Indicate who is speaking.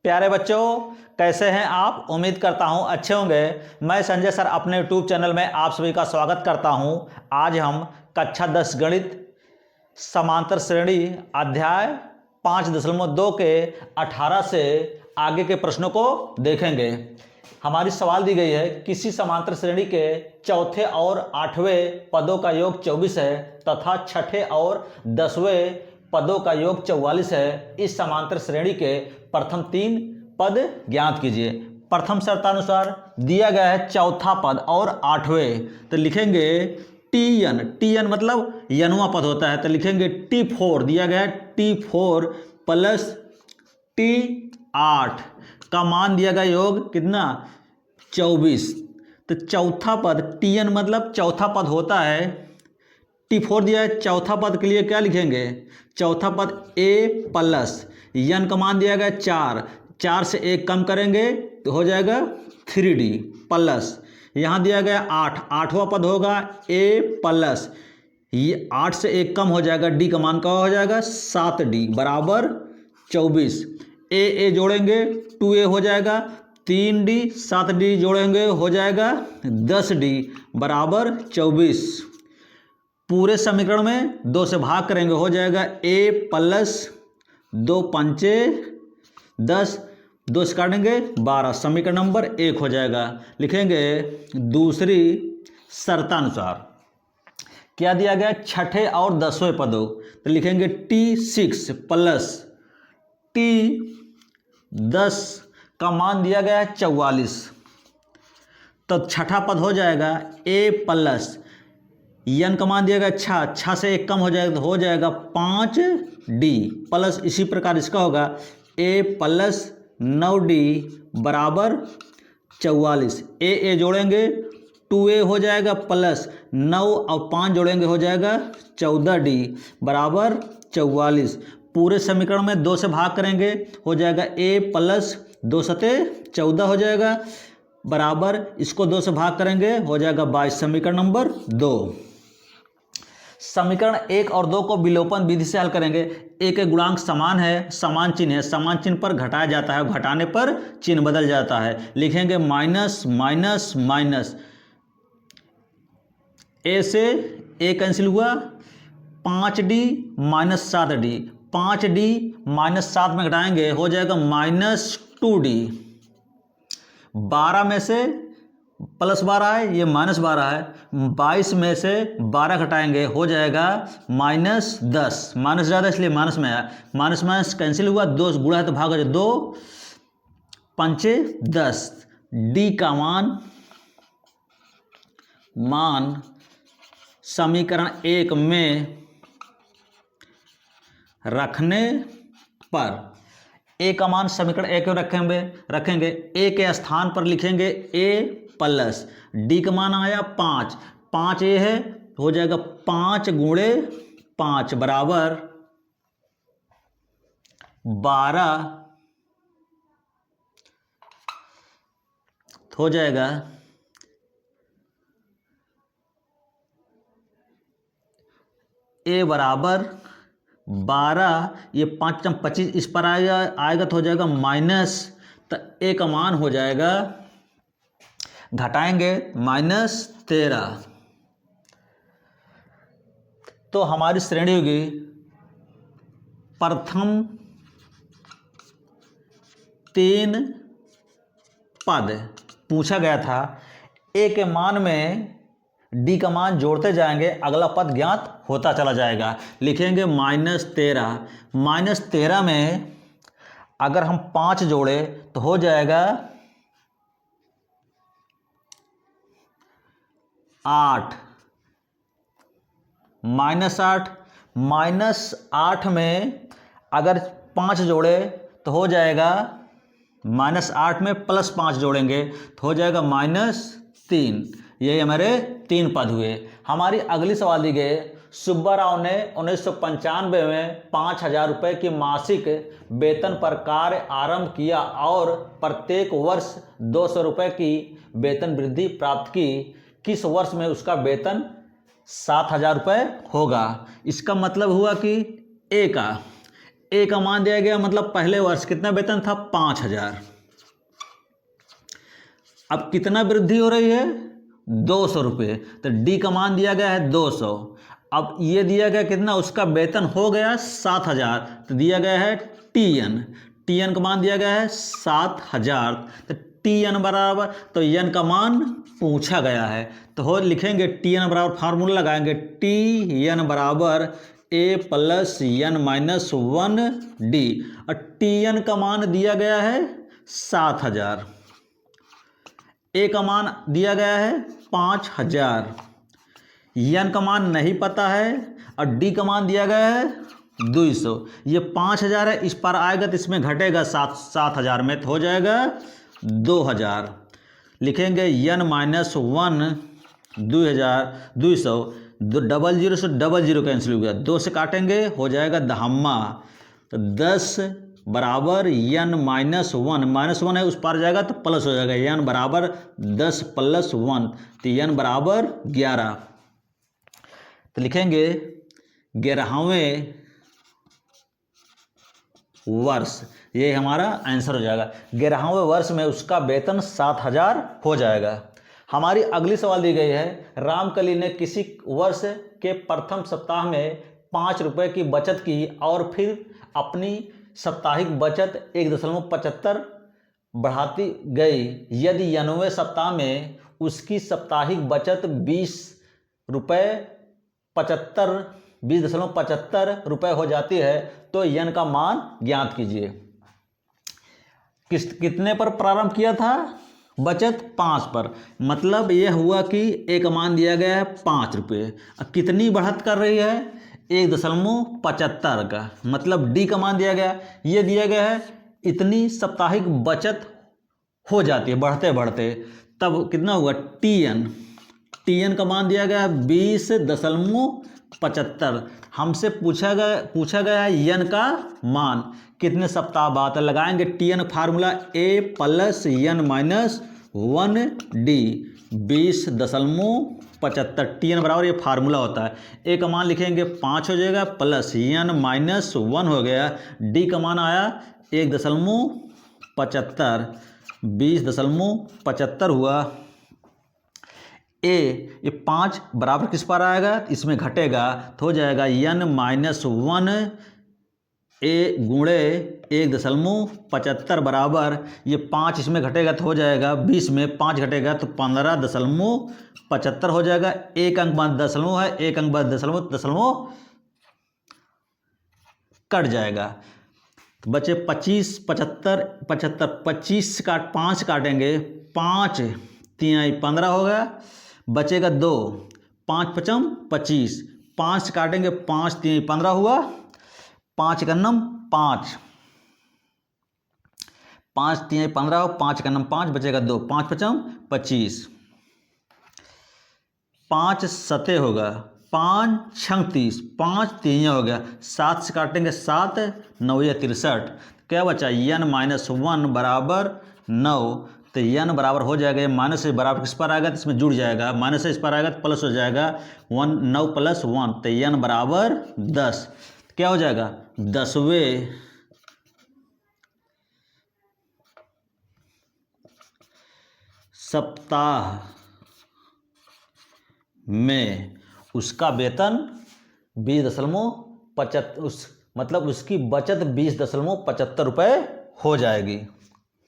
Speaker 1: प्यारे बच्चों, कैसे हैं आप? उम्मीद करता हूं अच्छे होंगे। मैं संजय सर अपने यूट्यूब चैनल में आप सभी का स्वागत करता हूं। आज हम कक्षा 10 गणित समांतर श्रेणी अध्याय 5.2 के 18 से आगे के प्रश्नों को देखेंगे। हमारी सवाल दी गई है, किसी समांतर श्रेणी के चौथे और 8वें पदों का योग 24 है तथा छठे और 10वें पदों का योग 44 है। इस समांतर श्रेणी के प्रथम 3 पद ज्ञात कीजिए। प्रथम शर्तानुसार दिया गया है चौथा पद और 8वें, तो लिखेंगे टी एन मतलब यनवा पद होता है, तो लिखेंगे T4 दिया गया है T4 प्लस T8 का मान दिया गया योग कितना 24। तो चौथा पद Tn मतलब चौथा पद होता है, T4 दिया है, चौथा पद के लिए क्या लिखेंगे? चौथा पद A प्लस यन का मान दिया गया 4 से 1 कम करेंगे तो हो जाएगा 3D प्लस यहाँ दिया गया 8वां पद होगा A प्लस ये 8 से 1 कम हो जाएगा, D का मान क्या हो जाएगा 7D बराबर 24। A जोड़ेंगे 2A हो जाएगा 3D, 7D जोड़ेंगे हो जाएगा 10D बराबर 24। पूरे समीकरण में 2 से भाग करेंगे हो जाएगा A प्लस 2 पंचे 10, 2 से काटेंगे 12, समीकरण नंबर 1 हो जाएगा। लिखेंगे दूसरी शर्तानुसार क्या दिया गया छठे और 10वें पदों, तो लिखेंगे T6 प्लस T10 का मान दिया गया है 44, तो छठा पद हो जाएगा A प्लस यन का मान दिया गया 6 से 1 कम हो जाएगा तो हो जाएगा 5D प्लस इसी प्रकार इसका होगा A प्लस 9D बराबर 44। A जोड़ेंगे 2A हो जाएगा प्लस 9 और 5 जोड़ेंगे हो जाएगा 14D बराबर 44। पूरे समीकरण में 2 से भाग करेंगे हो जाएगा A प्लस 2 सते 14 हो जाएगा बराबर, इसको 2 से भाग करेंगे हो जाएगा 22, समीकरण नंबर 2। समीकरण 1 और 2 को विलोपन विधि से हल करेंगे। एक गुणांक समान है, समान चिन्ह है, समान चिन्ह पर घटाया जाता है, घटाने पर चिन्ह बदल जाता है। लिखेंगे माइनस माइनस माइनस, A से A कैंसिल हुआ, 5D minus 7D, 5D minus 7 में घटाएंगे हो जाएगा माइनस 2D। 12 में से प्लस 12 है, ये माइनस 12 है, 22 में से 12 घटाएंगे हो जाएगा माइनस 10, माइनस ज़्यादा इसलिए माइनस में आया, माइनस माइनस कैंसिल हुआ, 2 गुणा है तो भाग हो जाए 2 पंचे 10। D का मान समीकरण 1 में रखने पर A का मान समीकरण 1 में रखेंगे A के स्थान पर लिखेंगे A प्लस D का मान आया 5 A है हो जाएगा 5 गुणे 5 बराबर 12 हो जाएगा। A बराबर 12, ये 5 25 इस पर आएगा तो हो जाएगा माइनस, तो A का मान हो जाएगा घटाएंगे -13। तो हमारी श्रेणी होगी प्रथम 3 पद पूछा गया था। A के मान में D का मान जोड़ते जाएंगे, अगला पद ज्ञात होता चला जाएगा। लिखेंगे -13 में अगर हम 5 जोड़े तो हो जाएगा 8, -8 में अगर 5 जोड़े तो हो जाएगा -8 में प्लस 5 जोड़ेंगे तो हो जाएगा -3। यही हमारे 3 पद हुए। हमारी अगली सवाल दी गई, सुब्बा राव ने 1995 में 5000 रुपये की मासिक वेतन पर कार्य आरंभ किया और प्रत्येक वर्ष 200 रुपये की वेतन वृद्धि प्राप्त की। किस वर्ष में उसका वेतन 7000 रुपये होगा? इसका मतलब हुआ कि A ए का मान दिया गया, मतलब पहले वर्ष कितना वेतन था, 5,000। अब कितना वृद्धि हो रही है, 200 रुपये। तो डी का मान दिया गया है 200। अब ये दिया गया कितना, उसका वेतन हो गया 7,000, तो दिया गया है टीएन। टीएन का मान दिया गया है 7,000। तो टीएन बराबर, तो एन का मान पूछा गया है, तो हो लिखेंगे टीएन बराबर, फार्मूला लगाएंगे टीएन बराबर ए प्लस एन माइनस 1 डी। और टीएन का मान दिया गया है 7,000, ए का मान दिया गया है 5,000, एन का मान नहीं पता है, और डी का मान दिया गया है 200। ये 5,000 है, इस पर आएगा तो इसमें घटेगा 7,000 में, तो हो जाएगा 2,000। लिखेंगे एन माइनस 1 2,200, 00 से 00 कैंसिल हो गया, 2 से काटेंगे हो जाएगा दहम्मा। तो 10 बराबर एन माइनस 1, -1 है उस पार जाएगा तो प्लस हो जाएगा, एन बराबर 10 + 1, तो एन बराबर 11। तो लिखेंगे 11वें वर्ष, ये हमारा आंसर हो जाएगा। 11वें वर्ष में उसका वेतन 7,000 हो जाएगा। हमारी अगली सवाल दी गई है, रामकली ने किसी वर्ष के प्रथम सप्ताह में 5 रुपये की बचत की और फिर अपनी साप्ताहिक बचत 1.75 बढ़ाती गई। यदि 90वें सप्ताह में उसकी साप्ताहिक बचत 20.75 रुपये हो जाती है तो एन का मान ज्ञात कीजिए। कितने पर प्रारंभ किया था, बचत 5 पर, मतलब यह हुआ कि ए का मान दिया गया है 5 रुपये। अब कितनी बढ़त कर रही है, 1.75 का, मतलब डी का मान दिया गया, ये दिया गया है इतनी साप्ताहिक बचत हो जाती है बढ़ते बढ़ते, तब कितना हुआ टीएन। टीएन का मान दिया गया 20.75। हमसे पूछा गया है एन का मान कितने सप्ताह बाद, लगाएंगे TN formula A plus N minus 1 D 20.75। TN बराबर ये फार्मूला होता है। ए का मान लिखेंगे 5 हो जाएगा, प्लस एन माइनस 1 हो गया, डी का मान आया 1.75, 20.75 हुआ। ये 5 बराबर किस पर आएगा, इसमें घटेगा तो हो जाएगा एन माइनस 1 ए गुणे 1.75 बराबर, ये 5 इसमें घटेगा तो हो जाएगा 20 में 5 घटेगा तो 15.75 हो जाएगा। एक अंक बाद दशमलव है, एक अंक बाद दशमलव कट जाएगा, तो बचे 25, 75, 25 काट 5 काटेंगे, 5 3 15 होगा, बचेगा 2, 5 5 25, 5 काटेंगे 5 3 15 हुआ, 5 का नम 5, 5 3 15 हो, 5 का नम 5, बचेगा 2, 5 5 25, 5 7 होगा, 5 6 30, 5 3 हो गया, 7 से काटेंगे 7 9 63, क्या बचा एन माइनस 1 बराबर 9। तो एन बराबर हो जाएगा, ये माइनस से बराबर किस पर आएगा तो इसमें जुड़ जाएगा, माइनस से इस पर आएगा तो प्लस हो जाएगा 9 + 1, तो एन बराबर 10। क्या हो जाएगा, 10वें सप्ताह में उसका वेतन 20.75, मतलब उसकी बचत 20.75 रुपये हो जाएगी।